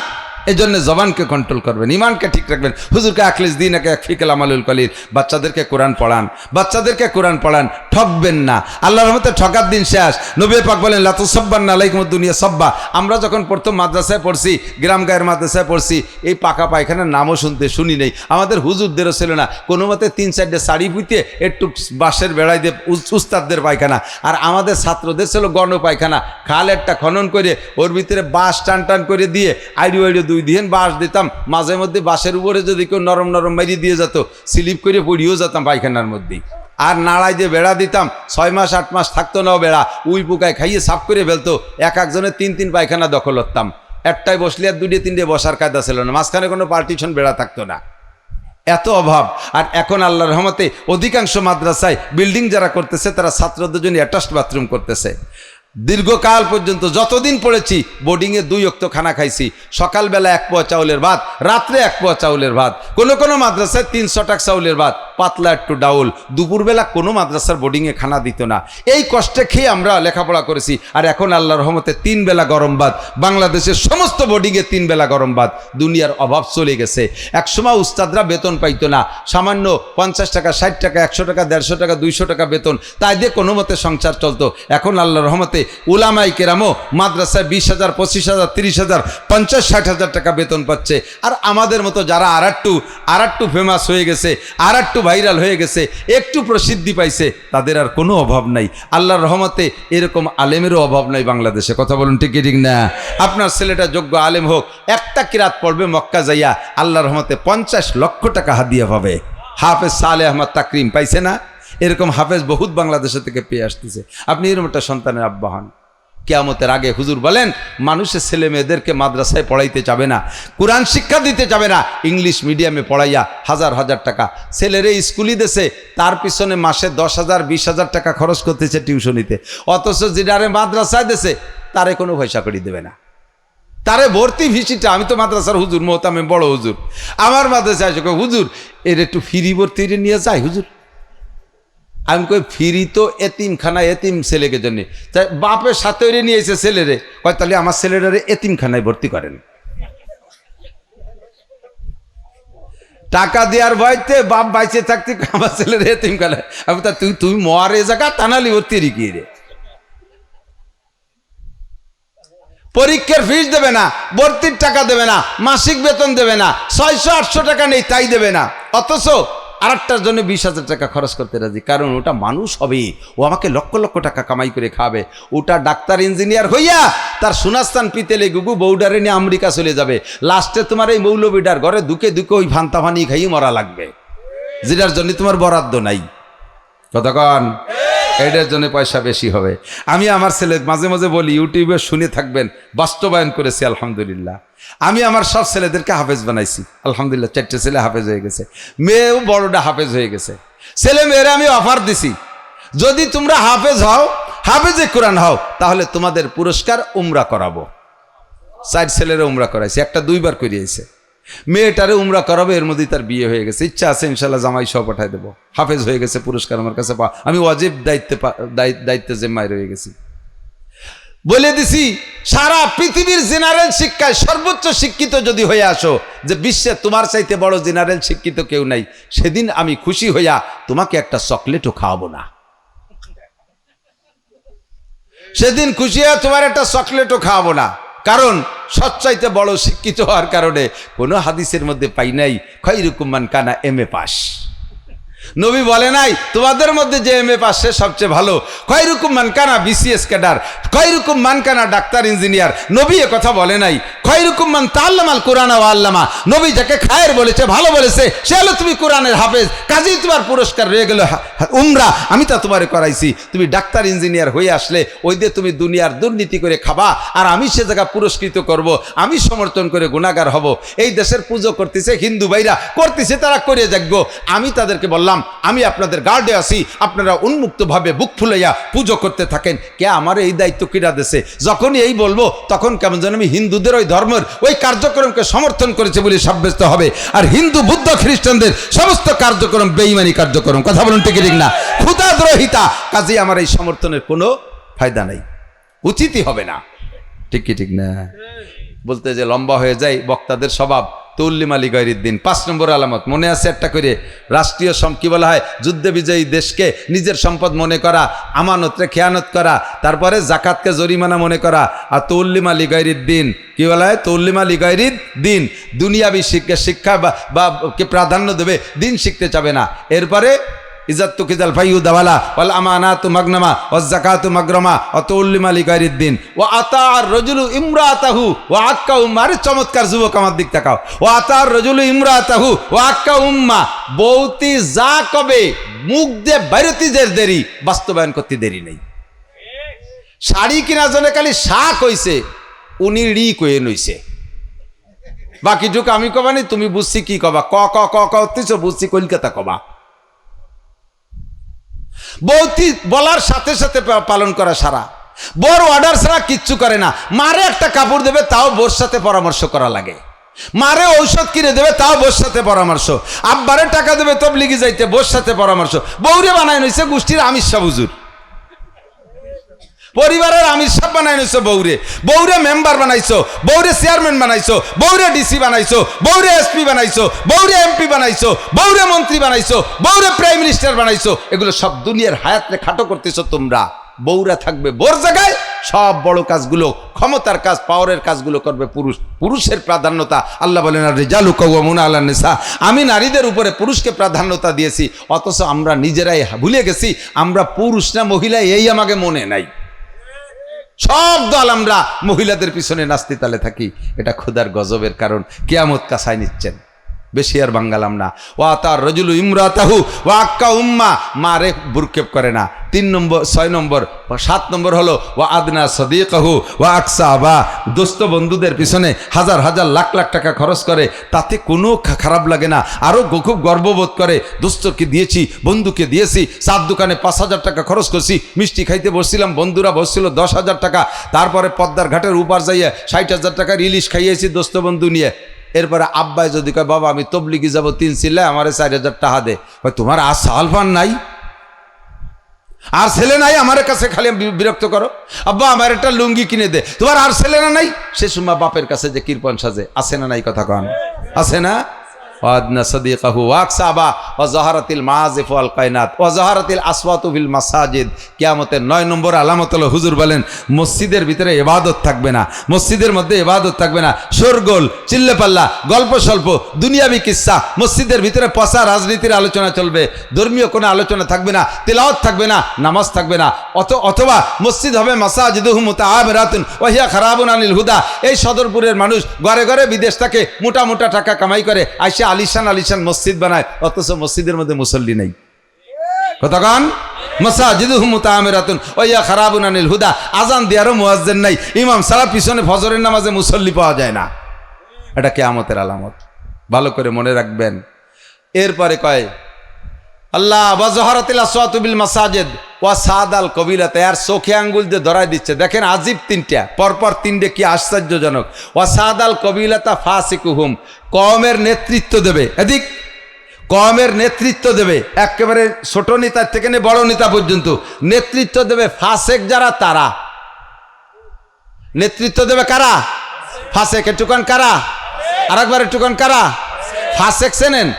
এই জন্য জবানকে কন্ট্রোল করবেন, ইমানকে ঠিক রাখবেন। হুজুরকে আখলিস দিন একে ফিকাল আমালুল কলির, বাচ্চাদেরকে কোরআন পড়ান, ঠকবেন না। আল্লাহর রহমতে ঠকার দিন শেষ। নবী পাক বলেন লা তুসাব্বান্না আলাইকুমুদ দুনিয়া সাব্বা। আমরা যখন প্রথম মাদ্রাসায় পড়ছি, গ্রাম গায়ের মাদ্রাসায় পড়ছি, এই পাকা পায়খানার নামও শুনি নেই, আমাদের হুজুরদেরও ছিল না। কোনো মতে 3-4টে শাড়ি পুঁতে একটু বাঁশের বেড়াই দিয়ে উস্তাদদের পায়খানা, আর আমাদের ছাত্রদের ছিল গণ পায়খানা। খাল একটা খনন করে ওর ভিতরে বাঁশ টান করে দিয়ে আইডিও 2 দিন বাঁশ দিতাম, মাঝে মধ্যে বাঁশের উপরে যদি কেউ নরম মারিয়ে দিয়ে যেত, স্লিপ করে পড়িয়েও যেতাম পায়খানার মধ্যেই। আর নাড়াই দিয়ে বেড়া দিতাম, 6 মাস 8 মাস থাকতো না বেড়া, উই পোকায় খাইয়ে সাফ করে ফেলতো। একজনের 3 পায়খানা দখল করতাম, একটাই বসলে আর 2-3 বসার কায়দা ছিল না, মাঝখানে কোনো পার্টিশন বেড়া থাকতো না, এত অভাব। আর এখন আল্লাহর রহমতে অধিকাংশ মাদ্রাসায় বিল্ডিং যারা করতেছে তারা ছাত্রদের জন্য অ্যাটাচড বাথরুম করতেছে। দীর্ঘকাল পর্যন্ত যতদিন পড়েছি বোর্ডিংয়ে 2 ওয়াক্ত খানা খাইছি, সকালবেলা 1 পোয়া চাউলের ভাত, রাত্রে 1 পোয়া চাউলের ভাত, কোনো মাদ্রাসায় 300 টাকা চাউলের ভাত, পাতলা একটু ডাউল। দুপুরবেলা কোনো মাদ্রাসার বোর্ডিংয়ে খানা দিত না। এই কষ্টে খেয়ে আমরা লেখাপড়া করেছি। আর এখন আল্লাহর রহমতে 3 বেলা গরম ভাত, বাংলাদেশের সমস্ত বোর্ডিংয়ে 3 বেলা গরম ভাত। দুনিয়ার অভাব চলে গেছে। একসময় উস্তাদরা বেতন পাইতো না, সামান্য 50 টাকা 60 টাকা 100 টাকা 150 টাকা 200 টাকা বেতন, তাই দিয়ে কোনো মতে সংসার চলতো। এখন আল্লাহর রহমতে উলামায়ে কেরামও মাদ্রাসায় 20,000 25,000 30,000 50-60 হাজার টাকা বেতন পাচ্ছে। আর আমাদের মতো যারা আর একটু ফেমাস হয়ে গেছে, আর একটু ভাইরাল হয়ে গেছে, একটু প্রসিদ্ধি পাইছে, তাদের আর কোনো অভাব নাই। আল্লাহর রহমতে এরকম আলেমেরও অভাব নাই বাংলাদেশে। কথা বলুন ঠিক না? আপনার ছেলেটা যোগ্য আলেম হোক, একটা কিরাত পড়বে মক্কা যাইয়া, আল্লাহর রহমতে 50 লক্ষ টাকা হাদিয়া পাবে। হাফেজ সালেহ আহমদ তাকরিম পাইছে না? এরকম হাফেজ বহুত বাংলাদেশে থেকে পেয়ে আসতেছে। আপনি এরকম একটা সন্তানের আব্বা হন, কিয়ামতের আগে হুজুর বলেন মানুষের ছেলে মেয়েদেরকে মাদ্রাসায় পড়াইতে যাবে না, কোরআন শিক্ষা দিতে যাবে না, ইংলিশ মিডিয়ামে পড়াইয়া হাজার টাকা ছেলেরে স্কুলই দেশে, তার পিছনে মাসে 10,000 20,000 টাকা খরচ করতেছে টিউশনিতে। অথচ যেটারে মাদ্রাসায় দেশে তারে কোনো পয়সা করে দেবে না, তারে ভর্তি ভিসিটা। আমি তো মাদ্রাসার হুজুর, মোহতামে বড় হুজুর, আমার মাদ্রাসায় আসে হুজুর এর একটু ফ্রি ভর্তি নিয়ে যায় হুজুর। আমি কই ফিরি তো এতিমখানায়, এতিম ছেলেকে জন্য, তাই বাপের সাথে নিয়ে এসে ছেলেরে কয় তাহলে আমার ছেলেটারে এতিমখানায় ভর্তি করেন। টাকা দেওয়ার ভয়তে বাপ বাইচে থাকতে আমার ছেলের এতিমখানায়। আমি তা তুমি মরে জায়গা তানালি ভর্তি রেখে রে। পরীক্ষার ফিস দেবে না, ভর্তির টাকা দেবে না, মাসিক বেতন দেবে না, 600-800 টাকা নেই তাই দেবে না, অথচ আরেকটার জন্য 20,000 টাকা খরচ করতে রাজি। কারণ ওটা মানুষ হবে, ও আমাকে লক্ষ লক্ষ টাকা কামাই করে খাবে। ওটা ডাক্তার ইঞ্জিনিয়ার হইয়া তার সুনাস্তান পিতেলে গুগু বউডারে নিয়ে আমেরিকা চলে যাবে। লাস্টে তোমার এই মৌলবীডার ঘরে দুকে দুকে ওই ভান্তা ভানি খাইয়ে মরা লাগবে, যেটার জন্য তোমার বরাদ্দ নাই। কতক্ষণ এটার জন্য পয়সা বেশি হবে। আমি আমার ছেলে মাঝে মাঝে বলি, ইউটিউবে শুনে থাকবেন, বাস্তবায়ন করেছি আলহামদুলিল্লাহ। আমি আমার সব ছেলেদেরকে হাফেজ বানাইছি আলহামদুলিল্লাহ। 4টে ছেলে হাফেজ হয়ে গেছে, মেয়েও বড়টা হাফেজ হয়ে গেছে। ছেলে মেয়েরা আমি অফার দিছি, যদি তোমরা হাফেজ হও, হাফেজে কোরআন হও, তাহলে তোমাদের পুরস্কার উমরা করাবো। 4 ছেলেরা উমরা করাইছে, একটা 2 বার করিয়েছে। মেয়েটারে উমরা করাবো, এর মধ্যেই তার বিয়ে হয়ে গেছে। ইচ্ছা আছে ইনশাল্লাহ জামাই সহ পাঠাই দেবো। হাফেজ হয়ে গেছে, পুরস্কার আমার কাছে আমি ওয়াজিব দায়িত্বে জিম্মায় রয়ে গেছি। বলে দিছি, সারা পৃথিবীর জেনারেল শিক্ষায় সর্বোচ্চ শিক্ষিত যদি হয়ে আসো, যে বিশ্বে তোমার চাইতে বড় জেনারেল শিক্ষিত কেউ নাই, সেদিন আমি খুশি হইয়া তোমাকে একটা চকলেটও খাওয়াবো না। সেদিন খুশি হয়ে তোমার একটা চকলেটও খাওয়াবো না। কারণ সবচাইতে বড় শিক্ষিত হওয়ার কারণে কোনো হাদিসের মধ্যে পাই নাই খৈরুকুম মান কানা MA পাস। নবী বলে নাই তোমাদের মধ্যে যে MA পাস সে সবচেয়ে ভালো। খৈরুকুম মান কানা BCS ক্যাডার, খৈরুকুম মান কানা ডাক্তার ইঞ্জিনিয়ার। নবী এ কথা বলে নাই। খৈরুকুম মান তাআল্লামাল কুরআন ওয়া আল্লামা। নবী যাকে খায়ের বলেছে, ভালো বলেছে, সে হলো তুমি কোরআনের হাফেজ। কাজেই তোমার পুরস্কার রয়ে গেল উমরা, আমি তা তোমারে করাইছি। তুমি ডাক্তার ইঞ্জিনিয়ার হয়ে আসলে ওই দিয়ে তুমি দুনিয়ার দুর্নীতি করে খাবা, আর আমি সে জায়গা পুরস্কৃত করব, আমি সমর্থন করে গুনাহগার হব। এই দেশের পুজো করতেছে হিন্দু ভাইরা, করতেছে তারা করে যাগ্য। আমি তাদেরকে বললাম, আমি আপনাদের গার্ডে আছি, আপনারা উন্মুক্তভাবে বুক ফুলাইয়া পুজো করতে থাকেন। কে আমার এই দায়িত্ব কিনা দেশে? যখনই এই বলবো তখন কেমন যেন আমি হিন্দুদের ওই ধর্মের ওই কার্যক্রমকে সমর্থন করেছে বলে সাব্যস্ত হবে, আর হিন্দু বৌদ্ধ খ্রিস্টানদের সমস্ত কার্যক্রম বেঈমানি কার্যক্রম। কথা বলুন ঠিক ঠিক না? ক্ষুধাদ্রোহিতা। কাজেই আমার এই সমর্থনের কোনো ফায়দা নাই, উচিতই হবে না। ঠিক কি ঠিক না? বলতে যে লম্বা হয়ে যায় বক্তাদের স্বভাব। তৌল্লিম আলী গৈরুদ্দিন 5 নম্বর আলামত মনে আছে একটা করে, রাষ্ট্রীয় কি বলা হয়, যুদ্ধে বিজয়ী দেশকে নিজের সম্পদ মনে করা, আমানতরে খেয়ানত করা, তারপরে জাকাতকে জরিমানা মনে করা। আর তৌল্লিম আলী গৈরুদ্দিন কি বলা হয়? তৌল্লিম আলী গৈরুদ্দিন দুনিয়াবি শিক্ষা বা কে প্রাধান্য দেবে, দিন শিখতে চাবে না। এরপরে ইজ্জত কিজাল ফাইউ দাওয়ালা ওয়াল আমানাতু মাগনামা ওয়াজ যাকাতু মাগরামা ওয়া তৌল্লিম আলী গৈরুদ্দিন ওয়া আতার রাজুলু ইমরাতাহু ওয়া আক্কা উম্মা। আরে চমৎকার যুবক, আমার দিক তাকাও। ওয়া আতার রাজুলু ইমরাতাহু ওয়া আক্কা উম্মা। বউতি যা কবে মুখ দিয়ে বাইরতি যে দেরি, বাস্তবায়ন করতে দেরি নেই। শাড়ি কিনা জন্য খালি শাক হইছে, উনি রি কয়ে নইছে। বাকিটুকু আমি কবানি, তুমি বুঝছি কি কবা, ক ক ক ক বুঝছি কলকাতা কবা। বৌতি বলার সাথে সাথে পালন করা সারা। বড় অর্ডার ছাড়া কিচ্ছু করে না। মারে একটা কাপড় দেবে, তাও বোর সাথে পরামর্শ করা লাগে। মারে ঔষধ কিনে দেবে, তাও বোর সাথে পরামর্শ। আব্বারে টাকা দেবে তবলিগি যাইতে, বোর সাথে পরামর্শ। বৌরে বানায় নইছে গোষ্ঠীর আমির শাহ হুজুর, পরিবারের আমির সাহেব বানাই নিছো। বৌরে বৌরে মেম্বার বানাইছো, বৌরে চেয়ারম্যান বানাইছো, বৌরে ডিসি বানাইছো, বৌরে SP বানাইছো, বৌরে MP বানাইছো, বৌরে মন্ত্রী বানাইছো, বৌরে প্রাইম মিনিস্টার বানাইছো। এগুলো সব দুনিয়ার হায়াতরে খাটো করতেছো তোমরা। বৌরা থাকবে বোর জায়গায়, সব বড় কাজগুলো, ক্ষমতার কাজ, পাওয়ারের কাজগুলো করবে পুরুষ। পুরুষের প্রাধান্যতা, আল্লাহ বলেন আর রিজালু কাওয়ামুনা আলান নিসা, আমি নারীদের উপরে পুরুষকে প্রাধান্যতা দিয়েছি। অথচ আমরা নিজেরাই ভুলে গেছি আমরা পুরুষ না মহিলা, এই আমাকে মনে নাই। সব দল আমরা মহিলাদের পিছনে নাচতে তালে থাকি। এটা খোদার গজবের কারণ। কিয়ামত কাছায় নিচ্ছেন, বেশি আর বাঙ্গালাম না। ওয়া তার রজুলু ইমরাতাহু ওয়া আক্কা উম্মা। মারে বুরকেপ করে না। 3 নম্বর, 6 নম্বর, 7 নম্বর হলো ওয়া আদনা সাদিকাহু ওয়া আকসা আবা। দোস্ত বন্ধুদের পিছনে হাজার হাজার লাখ লাখ টাকা খরচ করে, তাতে কোনো খারাপ লাগে না। আরও খুব গর্ববোধ করে, দোস্তকে দিয়েছি, বন্ধুকে দিয়েছি। 4 দোকানে 5,000 টাকা খরচ করছি। মিষ্টি খাইতে বসছিলাম, বন্ধুরা বসছিল 10,000 টাকা। তারপরে পদ্মার ঘাটের উপার যাইয়া 60,000 টাকার ইলিশ খাইয়েছি দোস্ত বন্ধু নিয়ে। এরপরে আব্বাই যদি কয় বাবা আমি তবলিগি যাবো 3 চিল্লায়, আমার 4,000 টাকা দে। তোমার আর সালফান নাই, আর ছেলে নাই, আমার কাছে খালি বিরক্ত করো। আব্বা আমার একটা লুঙ্গি কিনে দে। তোমার আর ছেলে না নাই? সে সময় বাপের কাছে যে কৃপণ সাজে, আছে না নাই? কথা কন আছে না? ওয়াদনা সাদিকাহু ওয়াকসাবা ওয়া যাহারাতিল মাযিফ ওয়াল কায়নাত ওয়া যাহারাতিল আসওয়াতু ফিল মাসাজিদ। কিয়ামতের 9 নম্বর আলামত হলো, হুজুর বলেন মসজিদের ভিতরে ইবাদত থাকবে না, মসজিদের মধ্যে ইবাদত থাকবে না, শোরগোল, চিল্লাপাল্লা, গল্প স্বল্প, দুনিয়াবি কিসসা, মসজিদের ভিতরে পচা রাজনীতির আলোচনা চলবে, ধর্মীয় কোনো আলোচনা থাকবে না, তিলাওয়াত থাকবে না, নামাজ থাকবে না। অথবা মসজিদ হবে মাসাজিদুহুম মুতাআবিরাতুন ওয়া হিয়া খারাবুন আনিল হুদা। এই সদরপুরের মানুষ ঘরে ঘরে বিদেশ থেকে মোটা মোটা টাকা কামাই করে আইসা আলিশান আলিশান মসজিদ বানায়, অথচ মসজিদের মধ্যে মুসল্লি নেই। কতক্ষণ মাসাজিদুহুম মুতাআমিরাতুন ওয়া হিয়া খারাবুন আনিল হুদা। আজান দেওয়ারও মুয়াজ্জিন নাই, ইমাম সারা পিছনে ফজরের নামাজে মুসল্লি পাওয়া যায় না। এটা কিয়ামতের আলামত, ভালো করে মনে রাখবেন। এরপরে কয় আল্লাহ ওয়া যাহারাতিল আসওয়াতু বিল মাসাজিদ ওয়া সাদাল কবিলাতে, আর চোখে আঙ্গুল দিয়ে ধরাই দিচ্ছে। দেখেন আজিব তিনটা, পরপর তিনটে, কি আশ্চর্যজনক। ওয়া সাদাল কবিলাতা ফাসিকুহুম, কওমের নেতৃত্ব দেবে, এদিক কওমের নেতৃত্ব দেবে, একেবারে ছোট নেতার থেকে নিয়ে বড় নেতা পর্যন্ত নেতৃত্ব দেবে ফাসেক যারা, তারা নেতৃত্ব দেবে। কারা? ফাসেক। এটুকান কারা? আরেকবার এটুকান কারা? ফাসেক চেনেন?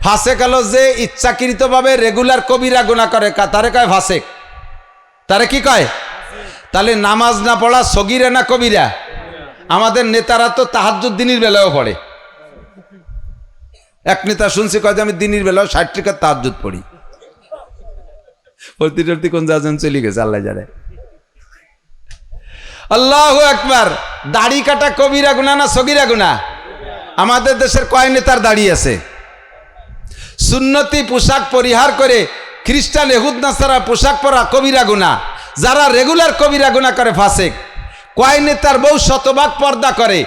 ফাসেক হলো যে ইচ্ছাকৃতভাবে রেগুলার কবিরা গুনাহ করে, তারে কয় ফাসেক। তারে কি কয়? তাহলে নামাজ না পড়া সগীরা না কবিরা? আমাদের নেতারা তো তাহাজ্জুদ দিনের বেলাও পড়ে। এক নেতা শুনছি কয় আমি দিনের বেলাও 60 টাকা তাহাজ্জুদ পড়ি। প্রতিটি কোন যাজন চলে গেছে আল্লাহ জানে। আল্লাহু আকবার। দাড়ি কাটা কবিরা গুনাহ না সগীরা গুনাহ? আমাদের দেশের কয় নেতার দাড়ি আছে? সুন্নতি পোশাক পরিহার করে খ্রিস্টান ইহুদ নাসারা পোশাক পরা কবিরা গুনাহ। যারা রেগুলার কবিরা গুনাহ করে ফাসেক। কয় নেতার বউ শতভাগ পর্দা করে,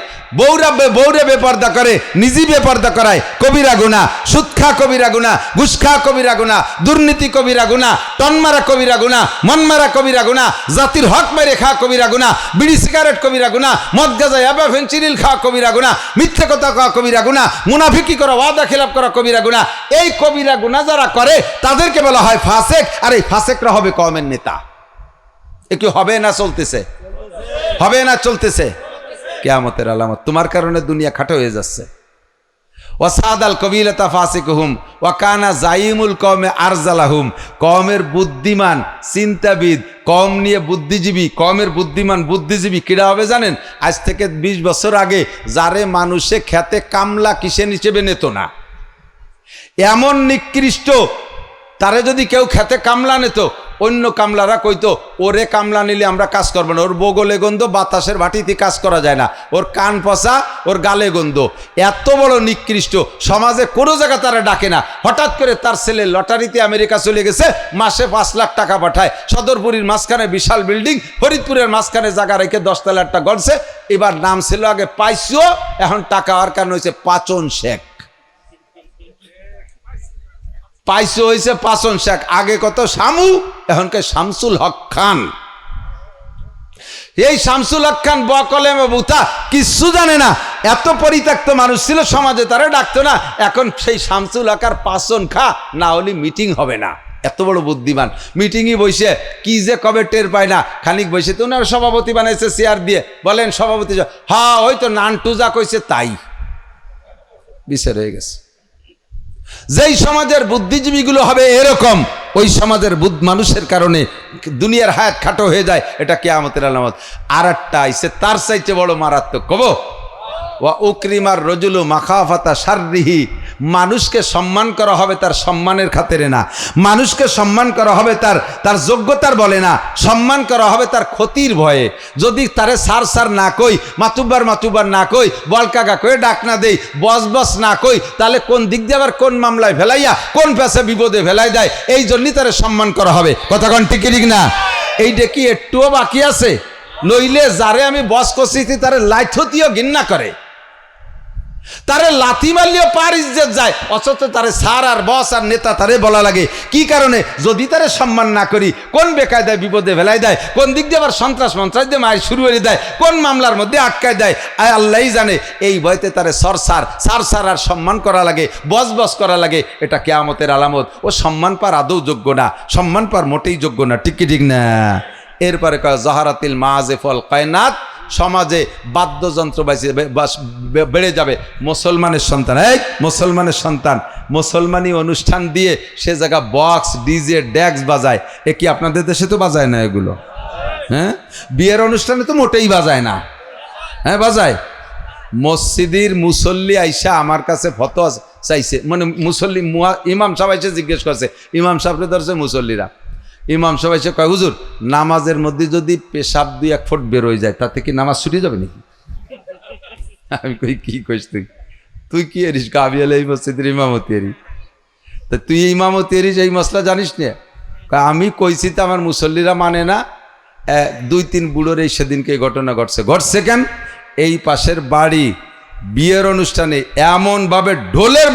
বৌরে বেপর্দা করে, নিজে বেপর্দা করায়, কবিরা গুনাহ। সুদ খা কবিরা গুনাহ, ঘুষ খা কবিরা গুনাহ, দুর্নীতি কবিরা গুনাহ, টনমারা কবিরা গুনাহ, মনমারা কবিরা গুনাহ, জাতির হক মেরে খা কবিরা গুনাহ, বিড়ি সিগারেট কবিরা গুনাহ, মদ গাঁজা ইয়াবা ফেনচিডিল খা কবিরা গুনাহ, মিথ্যে কথা কওয়া কবিরা গুনাহ, মুনাফিকি করা, ওয়াদা খেলাপ করা কবিরা গুনাহ। এই কবিরা গুনাহ যারা করে তাদেরকে বলা হয় ফাসেক। আর এই ফাসেকরা হবে কওমের নেতা। এ কি হবে না চলতেছে? হবে না চলতেছে? কিয়ামতের আলামত। তোমার কারণে দুনিয়া খাটো হয়ে যাচ্ছে। ওয়াসাদাল কবিলাতা ফাসিকুহুম ওয়া কানা জাইমুল কওমে আরজালাহুম। কওমের বুদ্ধিমান চিন্তাবিদ, কওম নিয়ে বুদ্ধিজীবী, কওমের বুদ্ধিমান বুদ্ধিজীবী কিরা হবে জানেন? আজ থেকে 20 বছর আগে যারে মানুষে খেতে কামলা কিসেন হিসেবে নিত না, এমন নিকৃষ্ট তারে যদি কেউ খেতে কামলা নিত, অন্য কামলারা কইতো ওরে কামলা নিলে আমরা কাজ করবো না, ওর বগলে গন্ধ, বাতাসের ভাটিতে কাজ করা যায় না, ওর কান পচা, ওর গালে গন্ধ। এত বড় নিকৃষ্ট, সমাজে কোনো জায়গা তারা ডাকে না। হঠাৎ করে তার ছেলে লটারিতে আমেরিকা চলে গেছে, মাসে 5 লাখ টাকা পাঠায়, সদরপুরীর মাঝখানে বিশাল বিল্ডিং, ফরিদপুরের মাঝখানে জায়গা রেখে 10 তলারটা গড়ছে। এবার নাম ছিল আগে পাইছো, এখন টাকা হওয়ার কারণ হয়েছে পাচন শেখ। পাইছো হয়েছে পাচন শেখ। আগে কত শামু, এখনকার শামসুল হক খান। এই শামসুল হক খান বকলেমে বুতা কিচ্ছু জানে না, এত পরিত্যক্ত মানুষ ছিল সমাজে, তারা ডাকতো না। এখন সেই শামসুল হক আর পাচন খা, না হলে মিটিং হবে না। এত বড় বুদ্ধিমান, মিটিংই বসে কি যে কবে টের পায় না। খানিক বসে তো ওনার সভাপতি বানাইছে চেয়ার দিয়ে, বলেন সভাপতি, হ্যাঁ ওই তো নানটু যা কইছে তাই, বিচার হয়ে গেছে। যেই সমাজের বুদ্ধিজীবীগুলো হবে এরকম, ওই সমাজের মানুষের কারণে দুনিয়ার হায়াত খাটো হয়ে যায়। এটা কিয়ামতের আলামত। আর একটা আইছে তার চাইতে বড় মারাত্মক, কব ওয়া উকরিমার রজুলু মাখাফাতা শাররিহি। মানুষকে সম্মান করা হবে তার সম্মানের খাতিরে না, মানুষকে সম্মান করা হবে তার যোগ্যতার বলে না, সম্মান করা হবে তার ক্ষতির ভয়ে। যদি তারে সার না কই, মাতুব্বার না কই, বলকাকা কই ডাক না দেই, বস না কই, তাহলে কোন দিক দিয়ে আবার কোন মামলায় ফেলাইয়া কোন পেশা বিপদে ফেলাই দেয়। এই জন্যই তারে সম্মান করা হবে। কথা কোন ঠিক না? এইটা কি একটুও বাকি আছে? নইলে যারে আমি বস করছি তারে লাইথতিও ঘৃণা করে, তারে লাথি মারলেও পার ইজ্জত যায়, অথচ তারে সার আর বস আর নেতা তারে বলা লাগে। কি কারণে? যদি তারে সম্মান না করি, কোন বেকায়দায় বিপদে ফেলাই দেয়, কোন দিক দিয়ে আবার সন্ত্রাস দিয়ে মায়ের শুরু করে দেয়, কোন মামলার মধ্যে আটকায় দেয়, আল্লাহই জানে। এই ভয়তে তারে সার আর সম্মান করা লাগে, বস করা লাগে। এটা কিয়ামতের আলামত। ও সম্মান পার আদৌ যোগ্য না, সম্মান পার মোটেই যোগ্য না। ঠিক কি ঠিক না? এরপরে কয় জাহারাতিল মাযিফ ওয়াল কায়নাত সমাজে বাদ্যযন্ত্র বেড়ে যাবে। মুসলমানের সন্তান, এই মুসলমানের সন্তান মুসলমানি অনুষ্ঠান দিয়ে সে জায়গা বক্স ডিজে ড্যাক্স বাজায়। এ কি আপনাদের দেশে তো বাজায় না এগুলো? হ্যাঁ, বিয়ের অনুষ্ঠানে তো মোটেই বাজায় না। হ্যাঁ বাজায়। মসজিদের মুসল্লি আইসা আমার কাছে ফতোয়া চাইছে, মানে মুসল্লি ইমাম সাহেব এসে জিজ্ঞেস করছে, ইমাম সাহেবকে ধরছে মুসল্লিরা। ইমাম সাহেব এসে কয়, হুজুর নামাজের মধ্যে যদি পেশাব 2-1 ফুট বেরোয় যায় তাতে কি নামাজ ছুটে যাবে নাকি? আমি কই কি কইস তুই কি এরিস? কাবিয়ালে এই মসজিদের ইমামতি এরি, তা তুই ইমামতি এরিস, এই মশলা জানিস না? আমি কইছি তো আমার মুসল্লিরা মানে না। 2-3 বুড়োর এই সেদিনকে এই ঘটনা ঘটছে কেন? এই পাশের বাড়ি বিয়ের অনুষ্ঠানে এমনভাবে ঢোলের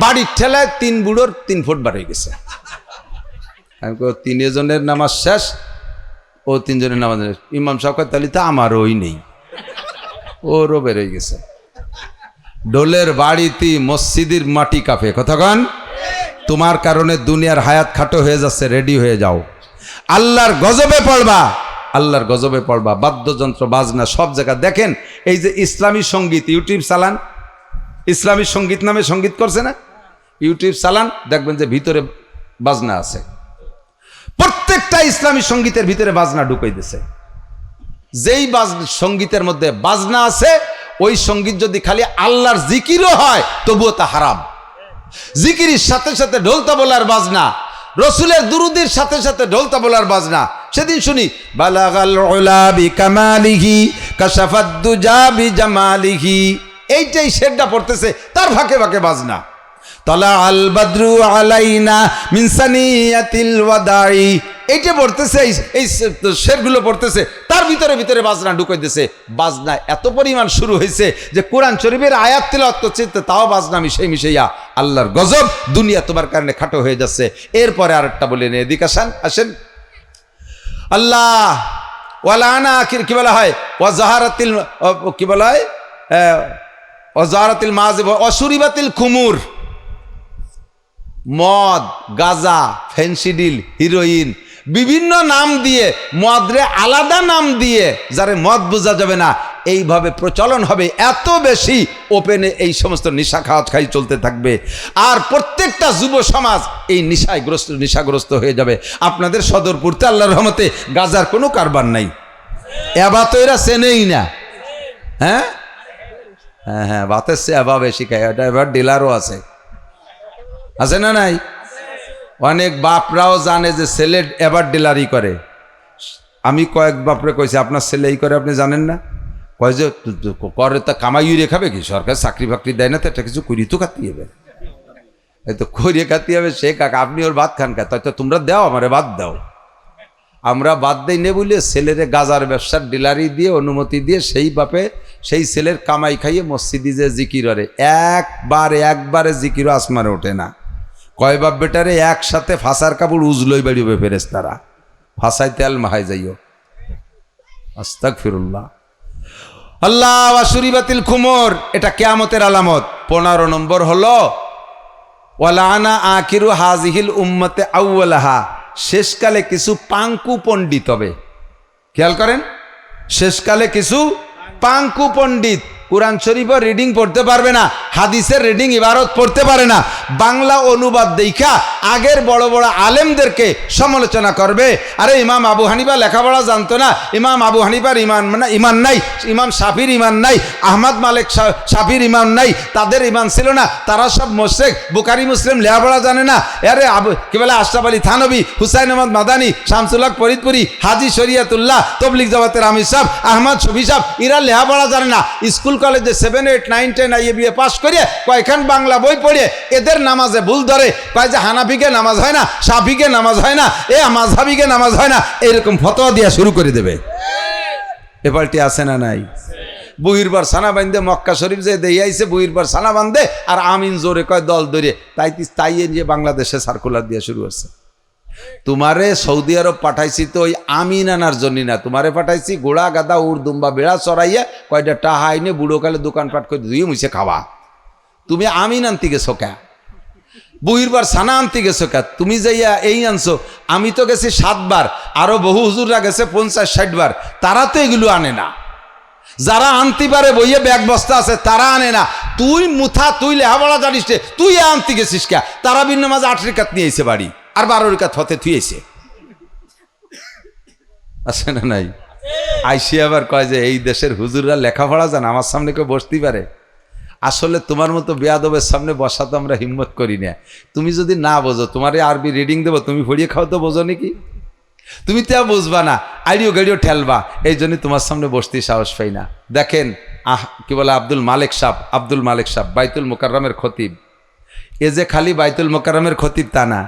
বাড়ির ঠেলায় 3 বুড়োর 3 ফুট বাড়ে গেছে। আমি 3 জনের নামাজ শেষ, ও 3 জনের নামাজ। ইমাম সাহেব তাহলে তো আমারও ওই নেই, ওরও বেরোয় গেছে। ঢোলের বাড়িতে মসজিদের মাটি কাঁপে। কতক্ষণ? তোমার কারণে দুনিয়ার হায়াত খাটো হয়ে যাচ্ছে, রেডি হয়ে যাও। আল্লাহর গজবে পড়বা, আল্লাহর গজবে পড়বা। বাদ্যযন্ত্র বাজনা সব জায়গা দেখেন। এই যে ইসলামী সঙ্গীত ইউটিউব চালান, ইসলামী সঙ্গীত নামে সঙ্গীত করছে না, ইউটিউব চালান, দেখবেন যে ভিতরে বাজনা আছে। প্রত্যেকটা ইসলামী সঙ্গীতের ভিতরে বাজনা ঢুকাই দিছে। যেই সঙ্গীতের মধ্যে বাজনা আছে, ওই সঙ্গীত যদি খালি আল্লাহর জিকিরও হয় তবুও তা হারাম। জিকিরের সাথে সাথে ঢোলতা বলার বাজনা, রসুলের দুরুদের সাথে সাথে ঢোলতা বলার বাজনা। সেদিন শুনি বালাগাল উলা বিকামালিহি কাশাফাদ দুজা বিজামালিহি, এইটাই শেরটা পড়তেছে, তার ফাঁকে ফাঁকে বাজনা। তালা আল বাদরু আলাইনা মিন সানিয়াতিল ওয়াদাই, এইটা পড়তেছে, এই শেরগুলো পড়তেছে, তার ভিতরে ভিতরে বাজনা ঢুকাই দিতেছে। বাজনা এত পরিমাণ শুরু হয়েছে যে কোরআন শরীফের আয়াত তিলাওয়াত করছে, তাও বাজনা মিশাইয়া। আল্লাহর গজব, দুনিয়া তোমার কারণে খাটো হয়ে যাচ্ছে। এরপরে আরেকটা বলে নে, এদিকে আসেন। আল্লাহ ওয়ালানা কি বলা হয়, ওয়াজাহারাতিল, কি বলা হয়, ওয়াজাহারাতিল মাযিব অসুরিবাতিল খুমুর। মদ, গাজা, ফেন্সিডিল, হিরোইন, বিভিন্ন নাম দিয়ে, মদরে আলাদা নাম দিয়ে, যারে মদ বোঝা যাবে না, এইভাবে প্রচলন হবে এত বেশি ওপেনে। এই সমস্ত নিশা খাই চলতে থাকবে, আর প্রত্যেকটা যুব সমাজ এই নিশাগ্রস্ত হয়ে যাবে। আপনাদের সদরপুরতে আল্লাহর রহমতে গাজার কোনো কারবার নাই, এবার তো এরা চেনেই না। হ্যাঁ হ্যাঁ হ্যাঁ, বাতের সে এবার বেশি খায়, এটা এবার ডিলারও আছে না নাই? অনেক বাপরাও জানে যে ছেলে এবার ডিলারি করে। আমি কয়েক বাপরে কইছি, আপনার ছেলে এই করে আপনি জানেন না? কয় যে করে তা কামাই রেখাবে কি, সরকার চাকরি বাকরি দেয় না, তো একটা কিছু করি তো খাতি হবে, এই তো করিয়ে খাতি হবে। সে কাকা আপনি ওর ভাত খান কা, তো তোমরা দাও আমারে বাদ দাও, আমরা বাদ দেই নে বলে ছেলেরে গাজার ব্যবসার ডিলারি দিয়ে অনুমতি দিয়ে সেই বাপে সেই ছেলের কামাই খাইয়ে মসজিদে যে জিকির করে, একবারে জিকিরও আসমানে ওঠে না। কয় বাপ বেটারে একসাথে ফাঁসার কাপড় উজলই বেড়িবে ফেরেশতারা, ফাঁসাই তেল মাহাই যাইও। আস্তাগফিরুল্লাহ। আল্লাহ ওয়াসুরিবাতিল খুমর, এটা কিয়ামতের আলামত। 15 নম্বর হলো ওয়ালানা আখিরু হাজিহিল উম্মতে আউয়ালাহা, শেষকালে কিছু পাঙ্কু পণ্ডিত হবে। খেয়াল করেন, শেষকালে কিছু পাঙ্কু পণ্ডিত কোরআন শরীফের রিডিং পড়তে পারবে না, হাদিসের রিডিং ইবারত পড়তে পারে না, বাংলা অনুবাদ দেখা আগের বড় বড় আলেমদেরকে সমালোচনা করবে। আরে ইমাম আবু হানিফা লেখাপড়া জানতো না, ইমাম আবু হানিফার ইমান নাই, ইমাম শাফির ইমান নাই, আহমদ মালিক শাফির ইমান নাই, তাদের ইমান ছিল না, তারা সব মোশেক, বুখারী মুসলিম লেখাপড়া জানে না। আরে কি বলে আশরাফ আলী থানবী, হুসাইন আহমদ মাদানী, শামসুল হক ফরিদপুরি, হাজি শরিয়তুল্লাহ, তবলিগ জামাতের আমির সাহেব, আহমদ শফি সাহেব, এরা লেখাপড়া জানে না। স্কুল কলেজে 7, 8, 9, 10 আইএ বিএ পাস করে কয়েকখান বাংলা বই পড়ে এদের নামাজে ভুল ধরে, কয় যে হানাফিকে নামাজ হয় না, শাফিকে নামাজ হয় না, মাযহাবিকে নামাজ হয় না, এরকম ফতোয়া দেওয়া শুরু করে দেবে। এ পাল্টি আছে না নাই? বহিরবার সানা বান্ধে মক্কা শরীফ যে দিয়ে আইছে, বহিরবার সানা বান্ধে আর আমিন জোরে কয় দল ধরে, তাই নিয়ে বাংলাদেশে সার্কুলার দিয়ে শুরু হচ্ছে। তোমারে সৌদি আরব পাঠাইছি তো ওই আমিন আনার জন্য না, তোমারে পাঠাইছি গোড়া গাদা উড় দুম্বা বেড়া চড়াইয়া কয়টা টাহা আইনে বুড়ো কালে দোকানপাট করে ধুয়ে মুছে খাওয়া। তুমি আমিন আনতে গেছো কা, বহিরবার সানা আনতে গেছো কা, তুমি যাইয়া এই আনছো। আমি তো গেছি 7 বার, আরো বহু হুজুররা গেছে 50-60 বার, তারা তো এগুলো আনে না। যারা আনতে পারে বইয়ে ব্যাগ বস্তা আছে তারা আনে না। তুই মুথা, তুই লেহাপড়া জানিস রে, তুই আনতে গেছিস কে? তারা ভিন্ন মাঝে 8 রিকাত নিয়ে এসে বাড়ি, আর 12 রিকাত হতে থুয়েছে। আছে না নাই? আইসি আবার কয় যে এই দেশের হুজুররা লেখাপড়া জান, আমার সামনে কেউ বসতেই পারে? আসলে তোমার মতো বেয়াদবের সামনে বসা তো আমরা হিম্মত করি না। তুমি যদি না বোঝো, তোমার আরবি রিডিং দেবো, তুমি পড়িয়ে খাও তো বোঝো নাকি? তুমি তো বুঝবা না, আইডিও গাড়িও ঠেলবা, এই জন্য তোমার সামনে বসতে সাহস পাই না। দেখেন কি বলে আব্দুল মালিক সাহেব বাইতুল মুকাররমের খতিব। এ যে খালি বাইতুল মুকাররমের খতিব তা না,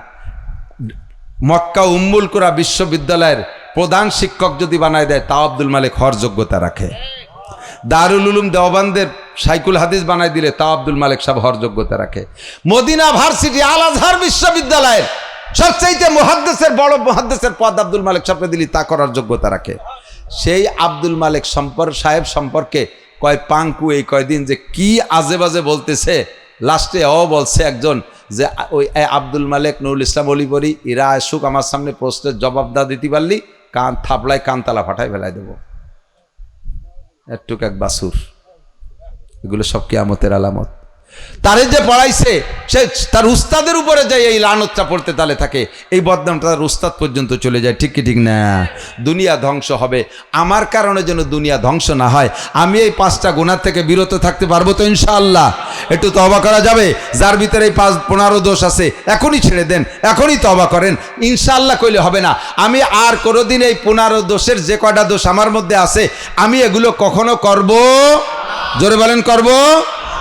মক্কা উম্মুল কুরা বিশ্ববিদ্যালয়ের প্রধান শিক্ষক যদি বানায় দেয় তাও আব্দুল মালিক হওয়ার যোগ্যতা রাখে। দারুল উলুম দেওবান্দের শাইকুল হাদিস বানাই দিলে তাও আব্দুল মালিক সাহেব হওয়ার যোগ্যতা রাখে। মদিনা ভার্সিটি আল আজহার বিশ্ববিদ্যালয়ের সবচেয়ে মুহাদ্দিসের বড় মুহাদ্দিসের পদ আব্দুল মালিক সাহেবকে দিলি তা করার যোগ্যতা রাখে। সেই আব্দুল মালিক সাহেব সম্পর্কে কয় পাঙ্কু এই কয়দিন যে কি আজে বাজে বলতেছে, লাস্টে বলছে একজন যে ওই আব্দুল মালিক, নুরুল ইসলাম অলিবরি এরা আসুক আমার সামনে প্রশ্নের জবাব দা দিতে পারলি কান থাপলায় কানতালা ফাটাই ফেলাই দেবো। একটুক এক বাসুর, এগুলো সব কিয়ামতের আলামত। তারে যে পড়াইছে সে তার উস্তাদের উপরে যায় এই লানতটা পড়তে তালে থাকে, এই বদনামটা তার উস্তাদ পর্যন্ত চলে যায়। ঠিক কি ঠিক না? দুনিয়া ধ্বংস হবে, আমার কারণে যেন দুনিয়া ধ্বংস না হয়। আমি এই 5টা গুনাহ থেকে বিরত থাকতে পারবো তো ইনশাআল্লাহ? একটু তওবা করা যাবে? যার ভিতরে এই 15 দোষ আছে এখনই ছেড়ে দেন, এখনই তওবা করেন। ইনশাআল্লাহ কইলে হবে না। আমি আর কোনোদিন এই 15 দোষের যে কয়টা দোষ আমার মধ্যে আছে আমি এগুলো কখনো করব, জোরে বলেন করব।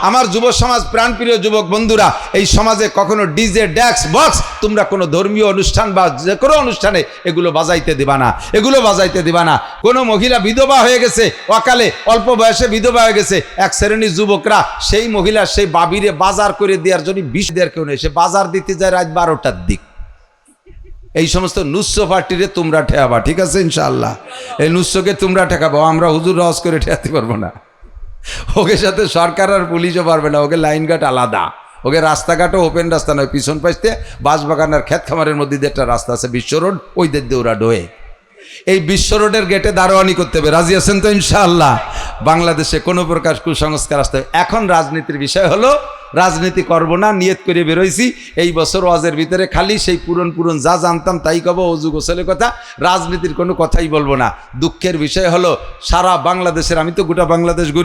আমার যুব সমাজ, প্রাণপ্রিয় যুবক বন্ধুরা, এই সমাজে কখনো ডিজে ড্যাক্স বক্স তোমরা কোনো ধর্মীয় অনুষ্ঠান বা যে কোনো অনুষ্ঠানে এগুলো বাজাইতে দিবা না, এগুলো বাজাইতে দিবা না। কোনো মহিলা বিধবা হয়ে গেছে, অকালে অল্প বয়সে বিধবা হয়ে গেছে, এক শ্রেণীর যুবকরা সেই মহিলা সেই বাবিরে বাজার করে দেওয়ার জন্য 20 দেওয়ার কেউ নেই, সে বাজার দিতে যায় রাত 12টার দিক। এই সমস্ত নুস্য পার্টিরে তোমরা ঠেয়াবা, ঠিক আছে ইনশাআল্লাহ? এই নুস্যকে তোমরা ঠেকাবো, আমরা হুজুর রস করে ঠেকাতে পারবো না। ওকে সাথে সরকার আর পুলিশও পারবে না, ওকে লাইনঘাট আলাদা, ওকে রাস্তাঘাটও ওপেন রাস্তা নয়, পিছন পাশতে বাঁশবাগানের ক্ষেত খামারের মধ্যে দিয়ে একটা রাস্তা আছে বিশ্ব রোড, ওই দিয়ে ওরা ডোয়ে। এই বিশ্ব রোডের গেটে দারোয়ানি করতে হবে, রাজি আছেন তো ইনশাআল্লাহ? বাংলাদেশে কোনো প্রকার কুসংস্কার আসতে হবে। এখন রাজনীতির বিষয় হলো, রাজনীতি করব না নিয়ত করে বেরোইছি। এই বছর ওয়াজের ভিতরে খালি সেই পুরন যা জানতাম তাই কব, অজু গোসলের কথা, রাজনীতির কোনো কথাই বলবো না। দুঃখের বিষয় হলো সারা বাংলাদেশের, আমি তো গোটা বাংলাদেশ ঘুরি,